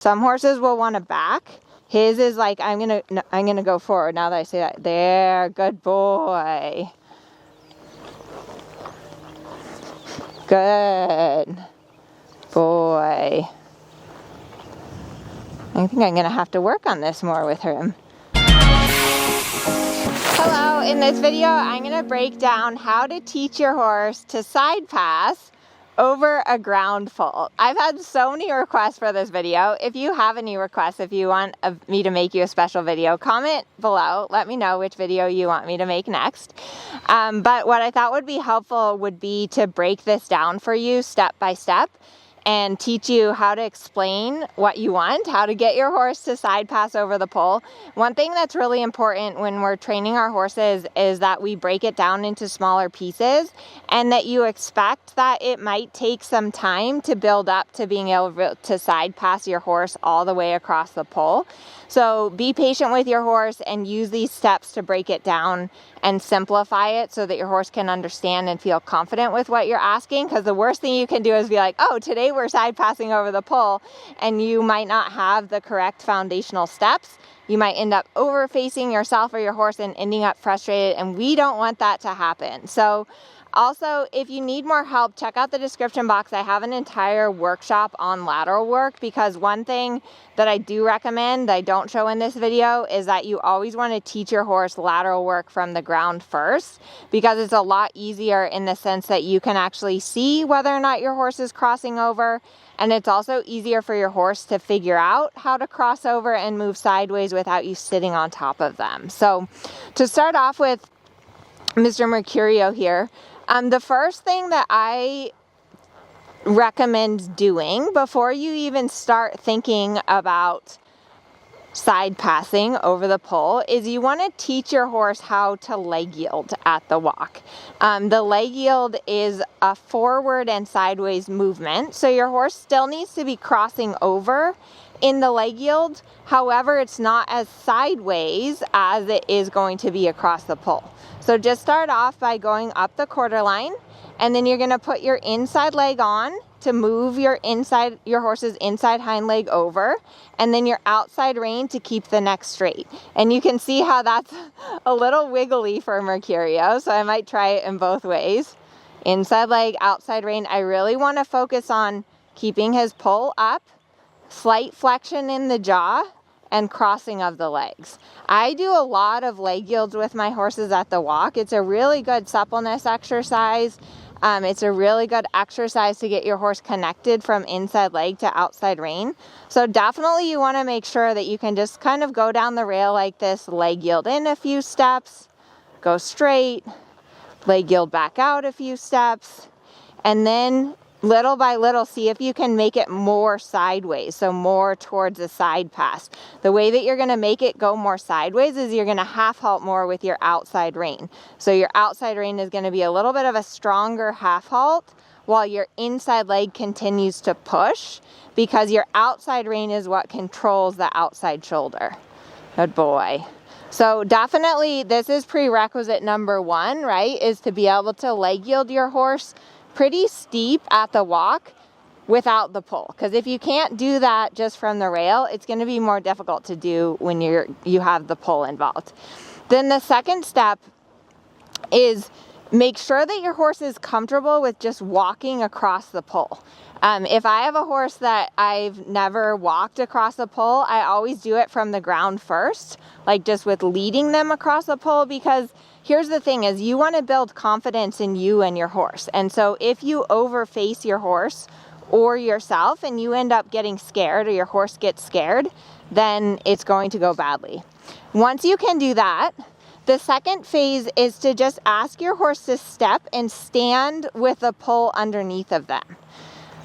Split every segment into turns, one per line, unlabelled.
Some horses will want to back. His is like, I'm gonna go forward now that I say that. There, good boy. Good boy. I think I'm gonna have to work on this more with him. Hello, in this video I'm gonna break down how to teach your horse to side pass over a ground foal. I've had so many requests for this video. If you have any requests, if you want me to make you a special video, comment below. Let me know which video you want me to make next. But what I thought would be helpful would be to break this down for you step by step and teach you how to explain what you want, how to get your horse to side pass over the pole. One thing that's really important when we're training our horses is that we break it down into smaller pieces and that you expect that it might take some time to build up to being able to side pass your horse all the way across the pole. So be patient with your horse and use these steps to break it down and simplify it so that your horse can understand and feel confident with what you're asking. Because the worst thing you can do is be like, oh, today we're side passing over the pole, and you might not have the correct foundational steps. You might end up over facing yourself or your horse and ending up frustrated, and we don't want that to happen. So also, if you need more help, check out the description box. I have an entire workshop on lateral work, because one thing that I do recommend that I don't show in this video is that you always want to teach your horse lateral work from the ground first, because it's a lot easier in the sense that you can actually see whether or not your horse is crossing over, and it's also easier for your horse to figure out how to cross over and move sideways without you sitting on top of them. So to start off with Mr. Mercurio here, the first thing that I recommend doing before you even start thinking about side passing over the pole is you want to teach your horse how to leg yield at the walk. The leg yield is a forward and sideways movement, so your horse still needs to be crossing over in the leg yield. However, it's not as sideways as it is going to be across the pole. So just start off by going up the quarter line, and then you're going to put your inside leg on to move your horse's inside hind leg over, and then your outside rein to keep the neck straight. And you can see how that's a little wiggly for Mercurio, so I might try it in both ways. Inside leg, outside rein. I really want to focus on keeping his poll up, slight flexion in the jaw, and crossing of the legs. I do a lot of leg yields with my horses at the walk. It's a really good suppleness exercise. It's a really good exercise to get your horse connected from inside leg to outside rein. So definitely you want to make sure that you can just kind of go down the rail like this, leg yield in a few steps, go straight, leg yield back out a few steps, and then little by little, see if you can make it more sideways, so more towards the side pass. The way that you're going to make it go more sideways is you're going to half halt more with your outside rein. So your outside rein is going to be a little bit of a stronger half halt while your inside leg continues to push, because your outside rein is what controls the outside shoulder. Good boy. So definitely this is prerequisite number one, right, is to be able to leg yield your horse pretty steep at the walk without the pull. Because if you can't do that just from the rail, it's going to be more difficult to do when you have the pull involved. Then the second step is make sure that your horse is comfortable with just walking across the pole. If I have a horse that I've never walked across the pole, I always do it from the ground first, like just with leading them across the pole, because here's the thing is you want to build confidence in you and your horse. And so if you overface your horse or yourself and you end up getting scared or your horse gets scared, then it's going to go badly. Once you can do that, the second phase is to just ask your horse to step and stand with the pole underneath of them.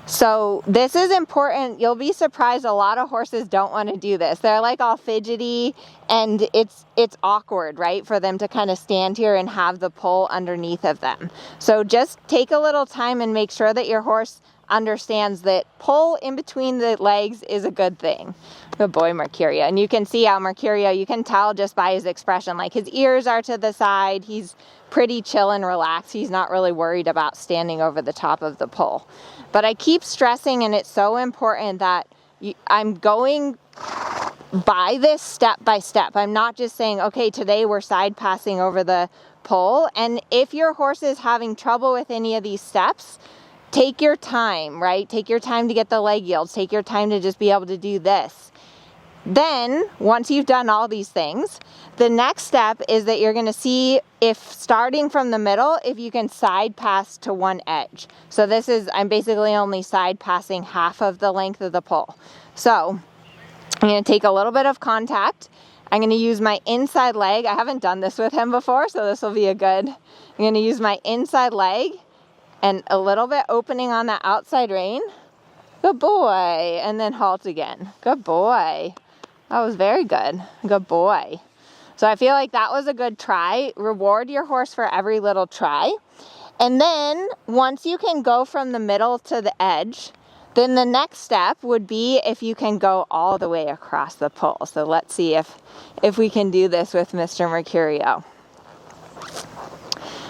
So this is important. You'll be surprised a lot of horses don't want to do this. They're like all fidgety, and it's awkward, right, for them to kind of stand here and have the pole underneath of them. So just take a little time and make sure that your horse understands that pull in between the legs is a good thing. Good boy, Mercurio. And you can see how Mercurio, you can tell just by his expression, like his ears are to the side. He's pretty chill and relaxed. He's not really worried about standing over the top of the pole. But I keep stressing, and it's so important that I'm going by this step by step. I'm not just saying, okay, today we're side passing over the pole. And if your horse is having trouble with any of these steps, take your time, right? Take your time to get the leg yields. Take your time to just be able to do this. Then, once you've done all these things, the next step is that you're going to see if, starting from the middle, if you can side pass to one edge. So this is, I'm basically only side passing half of the length of the pole. So I'm going to take a little bit of contact. I'm going to use my inside leg. I haven't done this with him before, so this will be a good. I'm going to use my inside leg and a little bit opening on that outside rein. Good boy. And then halt again. Good boy. That was very good. Good boy. So I feel like that was a good try. Reward your horse for every little try. And then once you can go from the middle to the edge, then the next step would be if you can go all the way across the pole. So let's see if we can do this with Mr. Mercurio.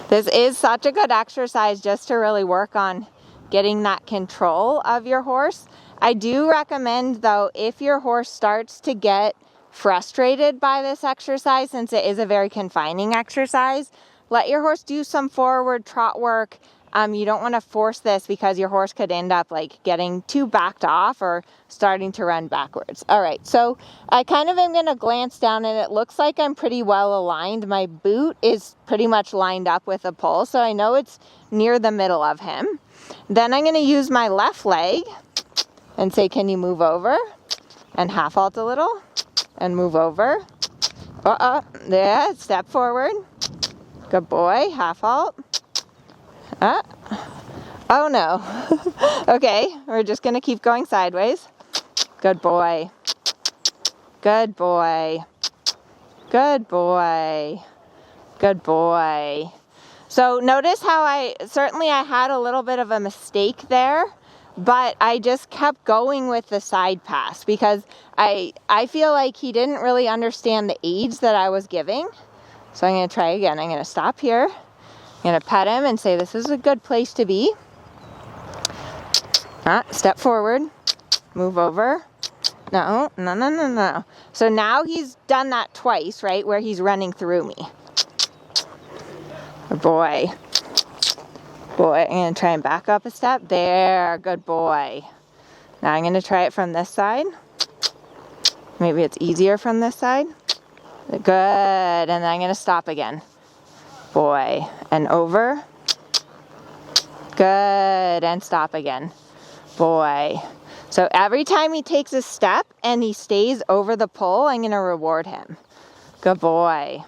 This is such a good exercise just to really work on getting that control of your horse. I do recommend, though, if your horse starts to get frustrated by this exercise, since it is a very confining exercise, let your horse do some forward trot work. You don't want to force this because your horse could end up like getting too backed off or starting to run backwards. All right, so I kind of am going to glance down and it looks like I'm pretty well aligned. My boot is pretty much lined up with the pole, so I know it's near the middle of him. Then I'm going to use my left leg and say, can you move over? And half halt a little and move over. There, step forward. Good boy, half halt. Oh no. Okay, we're just gonna keep going sideways. Good boy. Good boy. Good boy. Good boy. So notice how I had a little bit of a mistake there, but I just kept going with the side pass because I feel like he didn't really understand the aids that I was giving. So I'm gonna try again. I'm gonna stop here. I'm going to pet him and say, this is a good place to be. Step forward. Move over. No. So now he's done that twice, right, where he's running through me. Good boy. Boy, I'm going to try and back up a step. There, good boy. Now I'm going to try it from this side. Maybe it's easier from this side. Good. And then I'm going to stop again. Boy, and over. Good, and stop again. Boy. So every time he takes a step and he stays over the pole, I'm going to reward him. Good boy.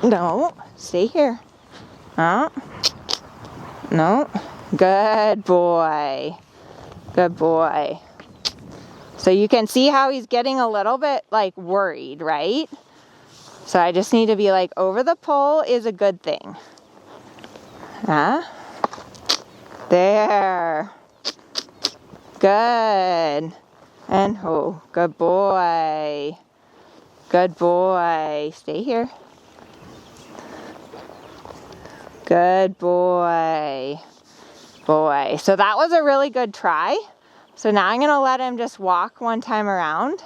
No, stay here. No. Good boy. Good boy. So you can see how he's getting a little bit like worried, right? So I just need to be like, over the pole is a good thing. There. Good. And oh, good boy. Good boy. Stay here. Good boy. Boy. So that was a really good try. So now I'm going to let him just walk one time around.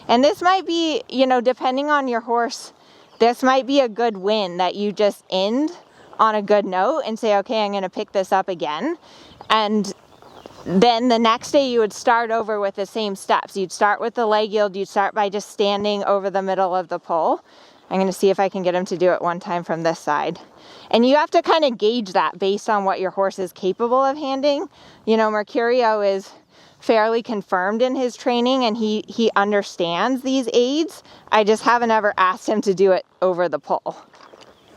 And this might be, depending on your horse, this might be a good win that you just end on a good note and say, okay, I'm going to pick this up again. And then the next day you would start over with the same steps. You'd start with the leg yield. You'd start by just standing over the middle of the pole. I'm going to see if I can get him to do it one time from this side. And you have to kind of gauge that based on what your horse is capable of handling. Mercurio is fairly confirmed in his training and he understands these aids. I just haven't ever asked him to do it over the pole.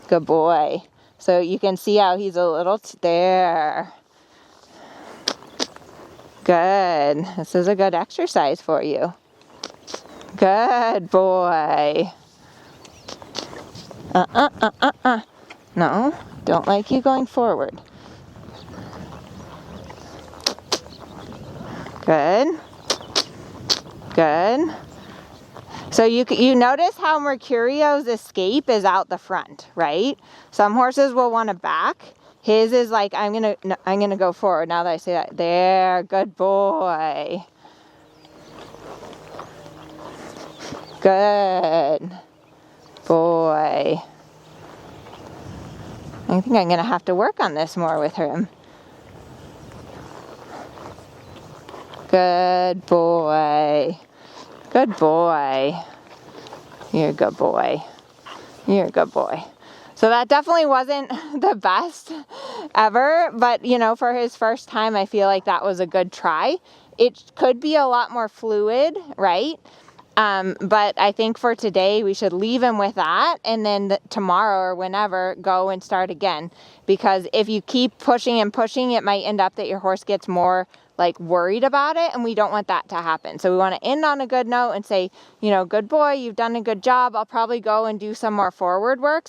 Good boy. So you can see how he's a little there. Good. This is a good exercise for you. Good boy. No, don't like you going forward. Good. Good. So you notice how Mercurio's escape is out the front, right? Some horses will want to back His is like, I'm gonna go forward now that I say that. There, good boy. Good boy. I think I'm gonna have to work on this more with him. Good boy. Good boy. You're a good boy. You're a good boy. So that definitely wasn't the best ever, but you know, for his first time, I feel like that was a good try. It could be a lot more fluid, right? But I think for today, we should leave him with that, and then tomorrow or whenever, go and start again. Because if you keep pushing and pushing, it might end up that your horse gets more like worried about it, and we don't want that to happen. So we want to end on a good note and say, you know, good boy, you've done a good job. I'll probably go and do some more forward work.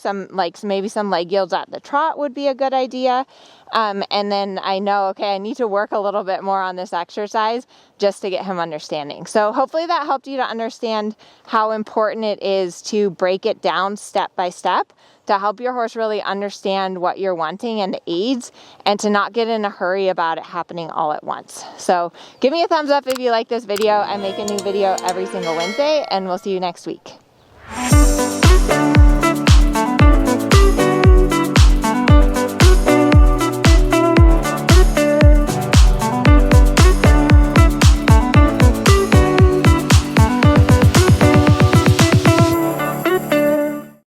Maybe some leg yields at the trot would be a good idea. And then I know, okay, I need to work a little bit more on this exercise just to get him understanding. So hopefully that helped you to understand how important it is to break it down step by step to help your horse really understand what you're wanting and the aids, and to not get in a hurry about it happening all at once. So give me a thumbs up if you like this video. I make a new video every single Wednesday, and we'll see you next week.